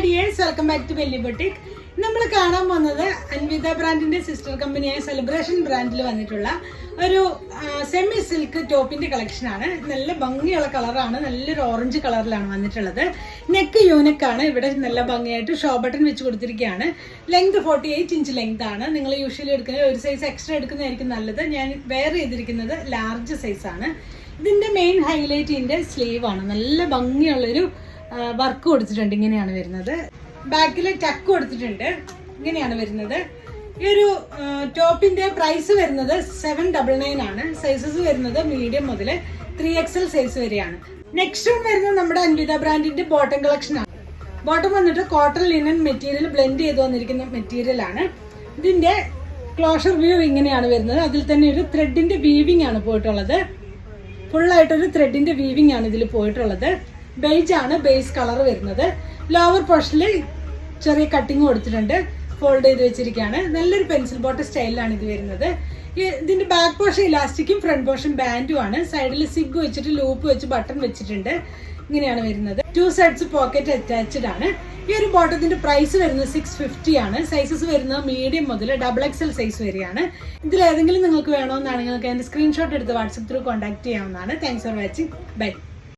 Dears, welcome back to belly boutique. നമ്മൾ കാണാൻ വന്നത് അൻവിത ബ്രാൻഡിന്റെ സിസ്റ്റർ കമ്പനിയായ സെലിബ്രേഷൻ ബ്രാൻഡിൽ വന്നിട്ടുള്ള ഒരു സെമി സിൽക്ക് ടോപ്പിന്റെ കളക്ഷൻ ആണ്. നല്ല ഭംഗിയുള്ള കളറാണ്, നല്ലൊരു ഓറഞ്ച് കളറിലാണ് വന്നിട്ടുള്ളത്. നെക്ക് യൂണിക്കാണ്, ഇവിടെ നല്ല ഭംഗിയായിട്ട് ഷോ ബട്ടൺ വെച്ച് കൊടുത്തിരിക്കുകയാണ്. ലെങ്ത് 48 ഇഞ്ച് ലെങ്ത് ആണ്. നിങ്ങൾ യൂഷ്വലി എടുക്കുന്നത് ഒരു സൈസ് എക്സ്ട്രാ എടുക്കുന്നതായിരിക്കും നല്ലത്. ഞാൻ വെയർ ചെയ്തിരിക്കുന്നത് ലാർജ് സൈസ് ആണ്. ഇതിന്റെ മെയിൻ ഹൈലൈറ്റ് ഇതിന്റെ സ്ലീവ് ആണ്. നല്ല ഭംഗിയുള്ളൊരു വർക്ക് കൊടുത്തിട്ടുണ്ട്. ഇങ്ങനെയാണ് വരുന്നത്. ബാക്കിൽ ടക്ക് കൊടുത്തിട്ടുണ്ട്. ഇങ്ങനെയാണ് വരുന്നത്. ഈ ഒരു ടോപ്പിന്റെ പ്രൈസ് വരുന്നത് 799 ആണ്. സൈസസ് വരുന്നത് മീഡിയം മുതൽ 3XL സൈസ് വരെയാണ്. നെക്സ്റ്റ് വരുന്നത് നമ്മുടെ അൻവിത ബ്രാൻഡിന്റെ ബോട്ടം കളക്ഷൻ ആണ്. ബോട്ടം വന്നിട്ട് കോട്ടൺ ലിനൻ മെറ്റീരിയൽ ബ്ലെൻഡ് ചെയ്ത് വന്നിരിക്കുന്ന മെറ്റീരിയൽ ആണ്. ഇതിന്റെ ക്ലോഷർ വ്യൂ ഇങ്ങനെയാണ് വരുന്നത്. അതിൽ തന്നെ ഒരു ത്രെഡിന്റെ വീവിംഗ് ആണ് പോയിട്ടുള്ളത്. ഫുള്ളായിട്ടൊരു ത്രെഡിന്റെ വീവിംഗ് ആണ് ഇതിൽ പോയിട്ടുള്ളത്. ബേജ് ആണ് ബേസ് കളർ വരുന്നത്. ലോവർ പോർഷനിൽ ചെറിയ കട്ടിങ് കൊടുത്തിട്ടുണ്ട്. ഫോൾഡ് ചെയ്ത് വെച്ചിരിക്കുകയാണ്. നല്ലൊരു പെൻസിൽ ബോട്ടം സ്റ്റൈലിലാണ് ഇത് വരുന്നത്. ഇതിന്റെ ബാക്ക് പോർഷൻ ഇലാസ്റ്റിക്കും ഫ്രണ്ട് പോർഷൻ ബാൻഡും ആണ്. സൈഡിൽ സിഗ് വെച്ചിട്ട് ലൂപ്പ് വെച്ച് ബട്ടൺ വെച്ചിട്ടുണ്ട്. ഇങ്ങനെയാണ് വരുന്നത്. 2 സൈഡ്സ് പോക്കറ്റ് അറ്റാച്ച്ഡ് ആണ്. ഈ ഒരു ബോട്ടത്തിന്റെ പ്രൈസ് വരുന്നത് 650 ആണ്. സൈസസ് വരുന്നത് മീഡിയം മുതൽ XXL സൈസ് വരെയാണ്. ഇതിൽ ഏതെങ്കിലും നിങ്ങൾക്ക് വേണമെന്നാണെങ്കിൽ നിങ്ങൾക്ക് അതിന്റെ സ്ക്രീൻഷോട്ട് എടുത്ത് വാട്സപ്പ് ത്രൂ കോൺടാക്ട് ചെയ്യാവുന്നതാണ്. Thanks for watching. ബൈ.